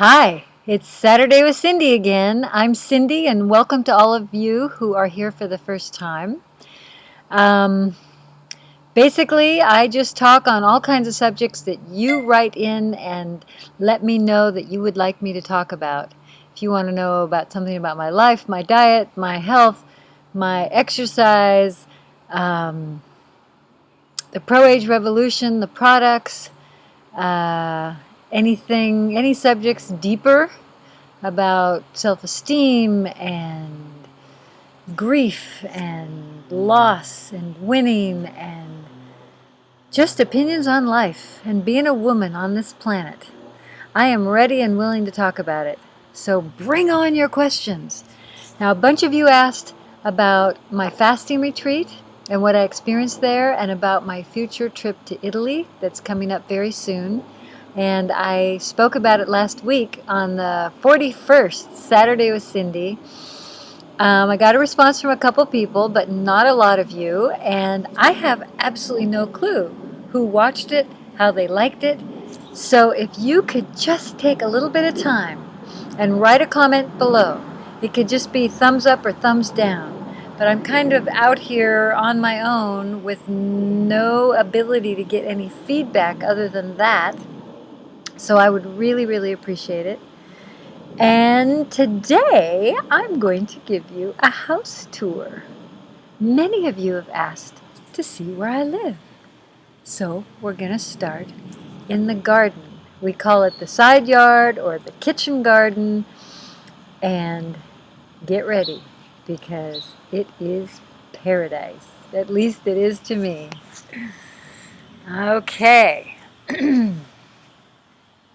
Hi, it's Saturday with Cindy again. I'm Cindy, and welcome to all of you who are here for the first time. Um, Basically, I just talk on all kinds of subjects that you write in and let me know that you would like me to talk about. If you want to know about something about my life, my diet, my health, my exercise, um, the pro-age revolution, the products, uh, any subjects deeper about self-esteem and grief and loss and winning and just opinions on life and being a woman on this planet. I am ready and willing to talk about it. So bring on your questions. Now, a bunch of you asked about my fasting retreat and what I experienced there, and about my future trip to Italy that's coming up very soon. And I spoke about it last week on the 41st Saturday with Cindy. I got a response from a couple people, but not a lot of you, and I have absolutely no clue who watched it, how they liked it. So if you could just take a little bit of time and write a comment below. It could just be thumbs up or thumbs down. But I'm kind of out here on my own with no ability to get any feedback other than that. So I would really, really appreciate it. And today I'm going to give you a house tour. Many of you have asked to see where I live. So we're going to start in the garden. We call it the side yard or the kitchen garden. And get ready because it is paradise. At least it is to me. Okay.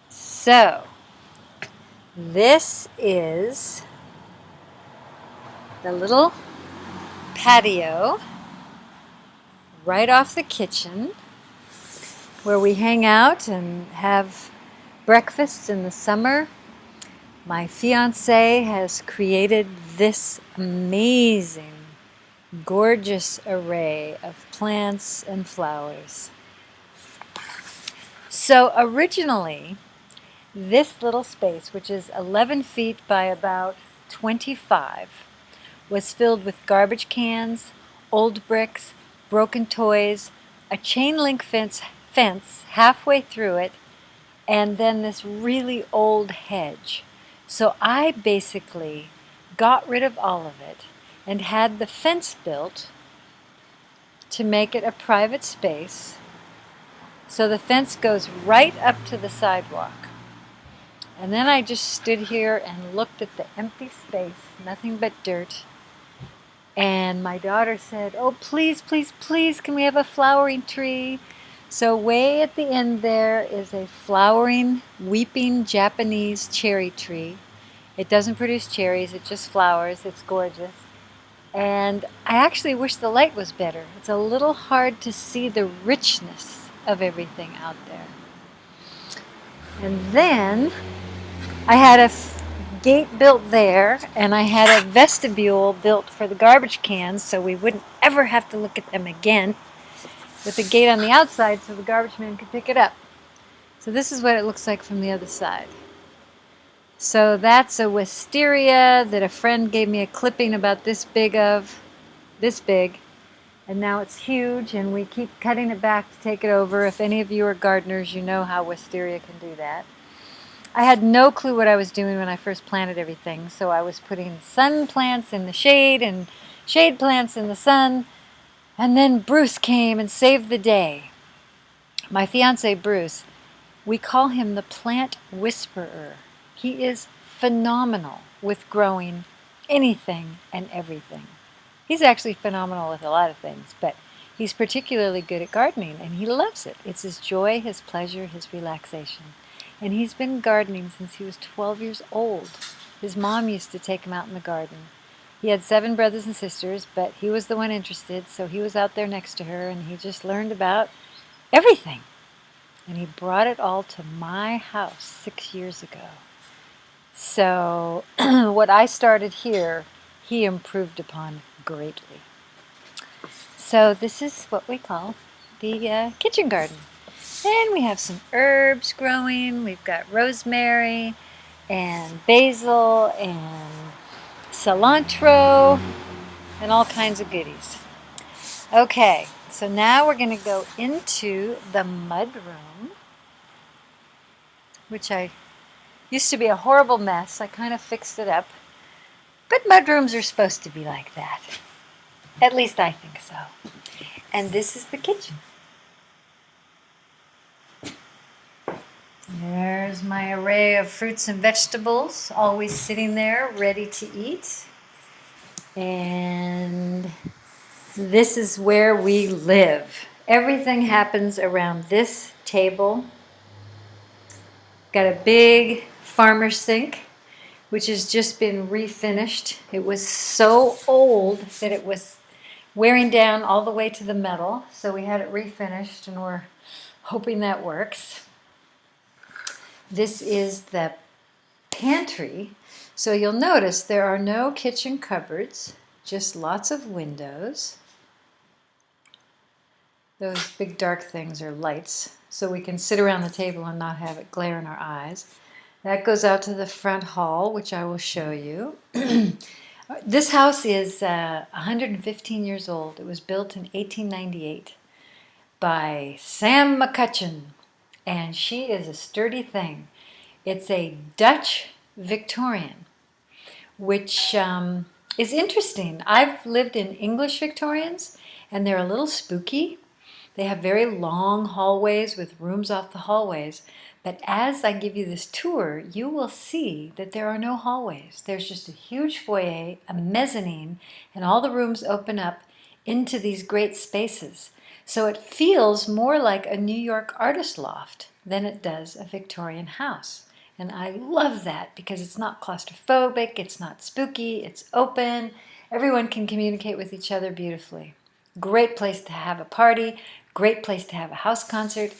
So this is the little patio right off the kitchen where we hang out and have breakfast in the summer. My fiance has created this amazing, gorgeous array of plants and flowers. So originally, this little space, which is 11 feet by about 25, was filled with garbage cans, old bricks, broken toys, a chain link fence halfway through it, and then this really old hedge. So I basically got rid of all of it and had the fence built to make it a private space. So the fence goes right up to the sidewalk. And then I just stood here and looked at the empty space, nothing but dirt. And my daughter said, "Oh, please, please, please, can we have a flowering tree?" So way at the end there is a flowering, weeping Japanese cherry tree. It doesn't produce cherries, it just flowers. It's gorgeous. And I actually wish the light was better. It's a little hard to see the richness of everything out there. And then I had a gate built there, and I had a vestibule built for the garbage cans so we wouldn't ever have to look at them again, with the gate on the outside so the garbage man could pick it up. So this is what it looks like from the other side. So that's a wisteria that a friend gave me a clipping about this big, and now it's huge, and we keep cutting it back to take it over. If any of you are gardeners, you know how wisteria can do that. I had no clue what I was doing when I first planted everything, so I was putting sun plants in the shade and shade plants in the sun, and then Bruce came and saved the day. My fiance, Bruce, we call him the plant whisperer. He is phenomenal with growing anything and everything. He's actually phenomenal with a lot of things, but he's particularly good at gardening, and he loves it. It's his joy, his pleasure, his relaxation. And he's been gardening since he was 12 years old. His mom used to take him out in the garden. He had 7 brothers and sisters, but he was the one interested, so he was out there next to her, and he just learned about everything. And he brought it all to my house 6 years ago. So what I started here, he improved upon greatly. So this is what we call the kitchen garden. And we have some herbs growing. We've got rosemary and basil and cilantro and all kinds of goodies. Okay, so now we're going to go into the mudroom, which I used to be a horrible mess. I kind of fixed it up. But mudrooms are supposed to be like that. At least I think so. And this is the kitchen. There's my array of fruits and vegetables, always sitting there ready to eat. And this is where we live. Everything happens around this table. Got a big farmer sink, which has just been refinished. It was so old that it was wearing down all the way to the metal, so we had it refinished, and we're hoping that works. This is the pantry. So you'll notice there are no kitchen cupboards, just lots of windows. Those big dark things are lights, so we can sit around the table and not have it glare in our eyes. That goes out to the front hall, which I will show you. This house is 115 years old. It was built in 1898 by Sam McCutcheon, and she is a sturdy thing. It's a Dutch Victorian, which is interesting. I've lived in English Victorians, and they're a little spooky. They have very long hallways with rooms off the hallways. But as I give you this tour, you will see that there are no hallways. There's just a huge foyer, a mezzanine, and all the rooms open up into these great spaces. So it feels more like a New York artist loft than it does a Victorian house. And I love that because it's not claustrophobic, it's not spooky, it's open. Everyone can communicate with each other beautifully. Great place to have a party, great place to have a house concert,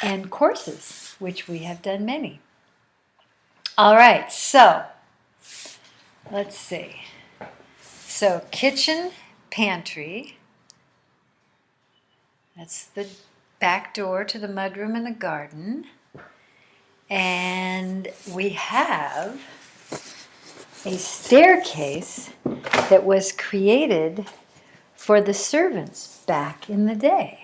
and courses, which we have done many. All right, so let's see. So kitchen, pantry. That's the back door to the mudroom and the garden. And we have a staircase that was created for the servants back in the day.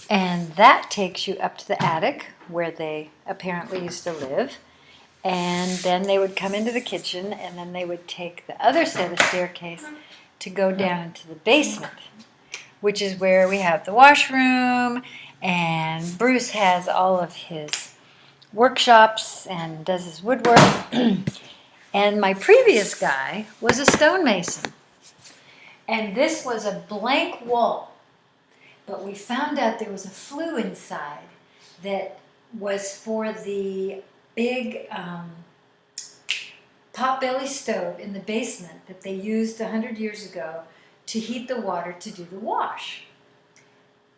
And that takes you up to the attic where they apparently used to live. And then they would come into the kitchen, and then they would take the other set of staircase to go down into the basement, which is where we have the washroom, and Bruce has all of his workshops and does his woodwork. And my previous guy was a stonemason. And this was a blank wall. But we found out there was a flue inside that was for the big potbelly stove in the basement that they used 100 years ago to heat the water to do the wash.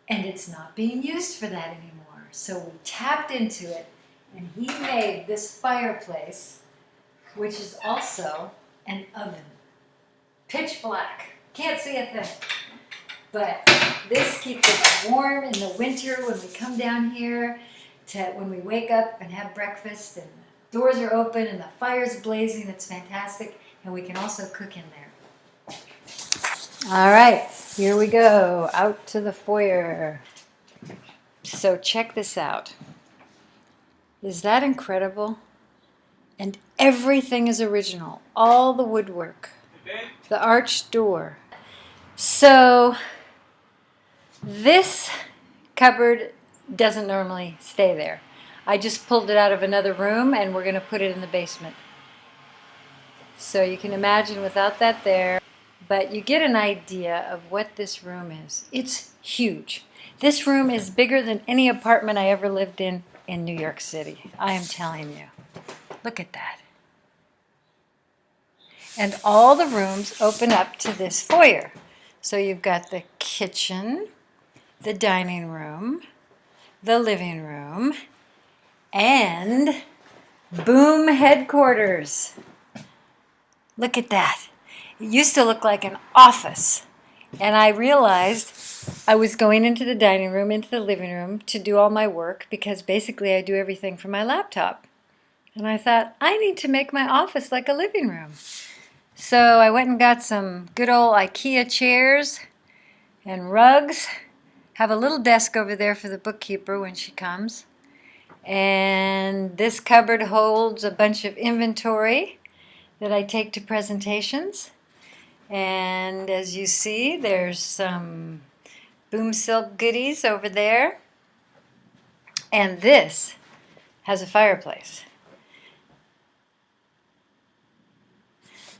And it's not being used for that anymore. So we tapped into it, and he made this fireplace, which is also an oven. Pitch black. Can't see a thing. But this keeps us warm in the winter when we come down here, when we wake up and have breakfast, and the doors are open and the fire's blazing. It's fantastic, and we can also cook in there. All right, here we go, out to the foyer. So check this out. Is that incredible? And everything is original, all the woodwork, the arched door. So this cupboard doesn't normally stay there. I just pulled it out of another room, and we're going to put it in the basement. So you can imagine without that there, but you get an idea of what this room is. It's huge. This room is bigger than any apartment I ever lived in New York City. I am telling you. Look at that. And all the rooms open up to this foyer. So you've got the kitchen, the dining room, the living room, and boom headquarters. Look at that. It used to look like an office. And I realized I was going into the dining room, into the living room to do all my work, because basically I do everything from my laptop. And I thought, I need to make my office like a living room. So I went and got some good old IKEA chairs and rugs. Have a little desk over there for the bookkeeper when she comes. And this cupboard holds a bunch of inventory that I take to presentations. And as you see, there's some boom silk goodies over there. And this has a fireplace.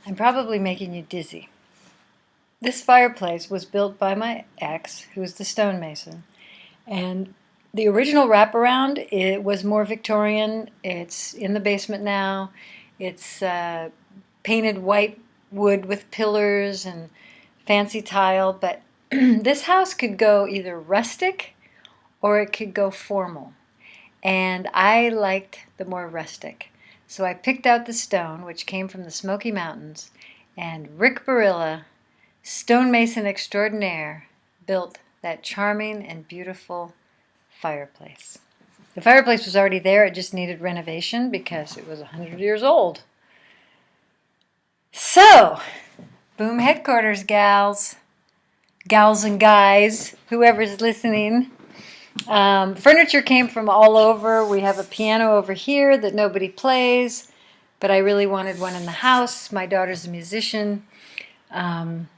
I'm probably making you dizzy. This fireplace was built by my ex, who is the stonemason, and the original wraparound, it was more Victorian. It's in the basement now. It's painted white wood with pillars and fancy tile, but this house could go either rustic or it could go formal, and I liked the more rustic. So I picked out the stone, which came from the Smoky Mountains, and Rick Barilla, stonemason extraordinaire, built that charming and beautiful fireplace. The fireplace was already there, it just needed renovation because it was 100 years old. So, boom headquarters, gals and guys, whoever's listening. Furniture came from all over. We have a piano over here that nobody plays, but I really wanted one in the house. My daughter's a musician. Came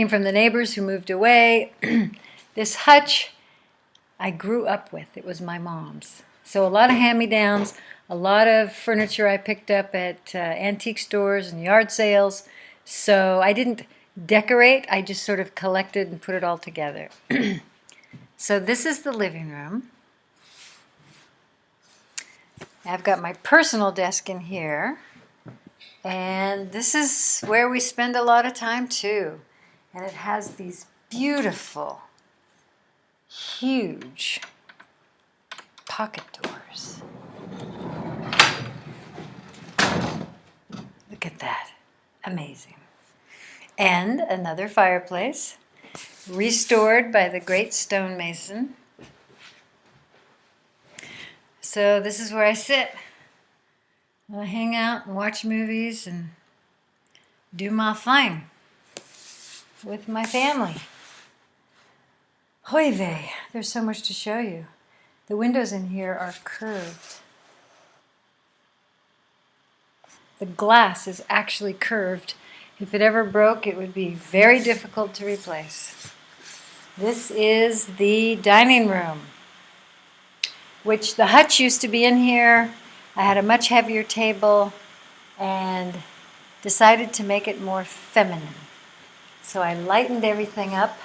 from the neighbors who moved away. This hutch I grew up with. It was my mom's. So a lot of hand-me-downs, a lot of furniture I picked up at antique stores and yard sales. So I didn't decorate, I just sort of collected and put it all together. So this is the living room. I've got my personal desk in here. And this is where we spend a lot of time too. And it has these beautiful, huge pocket doors. Look at that. Amazing. And another fireplace, restored by the great stonemason. So this is where I sit. I hang out and watch movies and do my thing with my family. Hoy vey, there's so much to show you. The windows in here are curved. The glass is actually curved. If it ever broke, it would be very difficult to replace. This is the dining room, which the hutch used to be in here. I had a much heavier table and decided to make it more feminine. So I lightened everything up.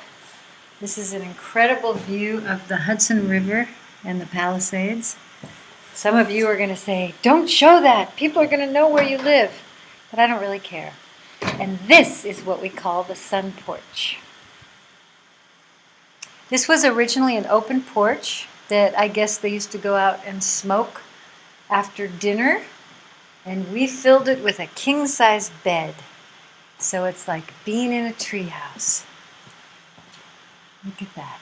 This is an incredible view of the Hudson River and the Palisades. Some of you are going to say, don't show that. People are going to know where you live. But I don't really care. And this is what we call the sun porch. This was originally an open porch that I guess they used to go out and smoke after dinner. And we filled it with a king-size bed. So it's like being in a treehouse. Look at that.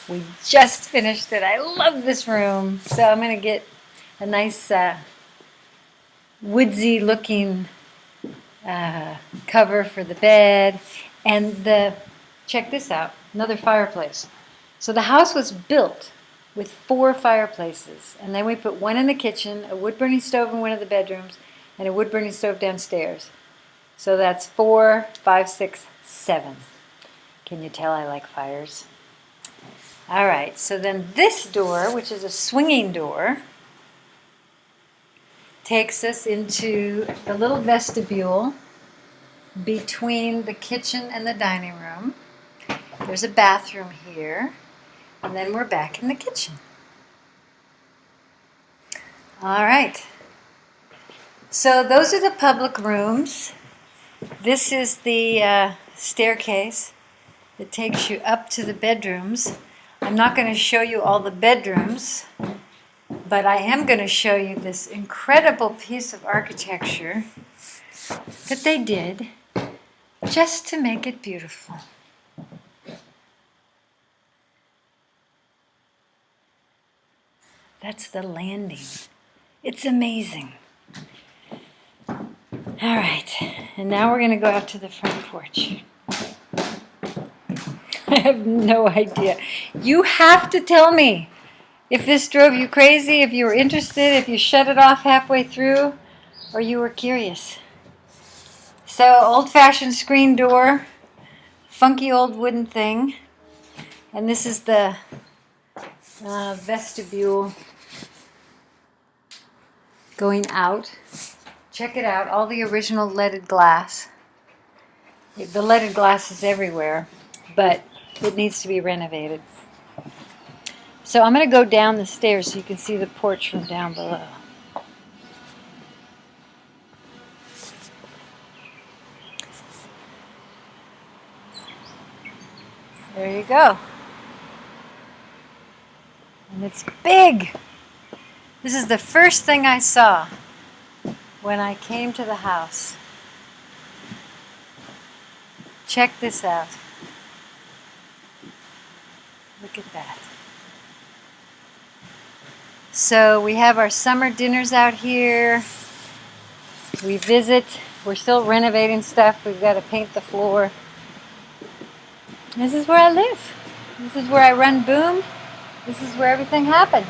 We just finished it. I love this room. So I'm going to get a nice woodsy looking cover for the bed. And check this out, another fireplace. So the house was built with 4 fireplaces. And then we put one in the kitchen, a wood-burning stove in one of the bedrooms, and a wood-burning stove downstairs. So that's 4, 5, 6, 7. Can you tell I like fires? All right, so then this door, which is a swinging door, takes us into the little vestibule between the kitchen and the dining room. There's a bathroom here, and then we're back in the kitchen. All right, so those are the public rooms. This is the staircase that takes you up to the bedrooms. I'm not going to show you all the bedrooms, but I am going to show you this incredible piece of architecture that they did just to make it beautiful. That's the landing. It's amazing. All right, and now we're going to go out to the front porch. I have no idea. You have to tell me if this drove you crazy, if you were interested, if you shut it off halfway through, or you were curious. So, old-fashioned screen door, funky old wooden thing, and this is the vestibule going out. Check it out, all the original leaded glass. The leaded glass is everywhere, but it needs to be renovated. So I'm going to go down the stairs so you can see the porch from down below. There you go. And it's big. This is the first thing I saw when I came to the house. Check this out. Look at that. So we have our summer dinners out here. We visit. We're still renovating stuff. We've got to paint the floor. This is where I live. This is where I run Boom. This is where everything happens.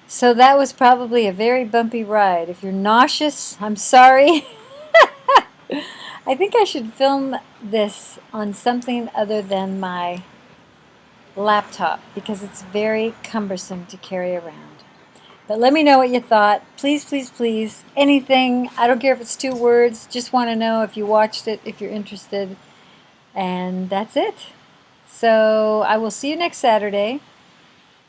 So that was probably a very bumpy ride. If you're nauseous, I'm sorry. I think I should film this on something other than my laptop because it's very cumbersome to carry around. But let me know what you thought. Please, please, please. Anything. I don't care if it's 2 words. Just want to know if you watched it, if you're interested. And that's it. So I will see you next Saturday.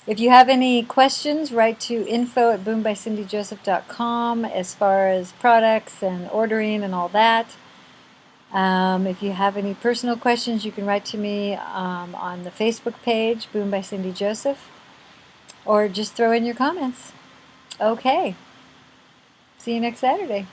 If you have any questions, write to info@boombycindyjoseph.com as far as products and ordering and all that. If you have any personal questions, you can write to me on the Facebook page, Boom by Cindy Joseph, or just throw in your comments. Okay. See you next Saturday.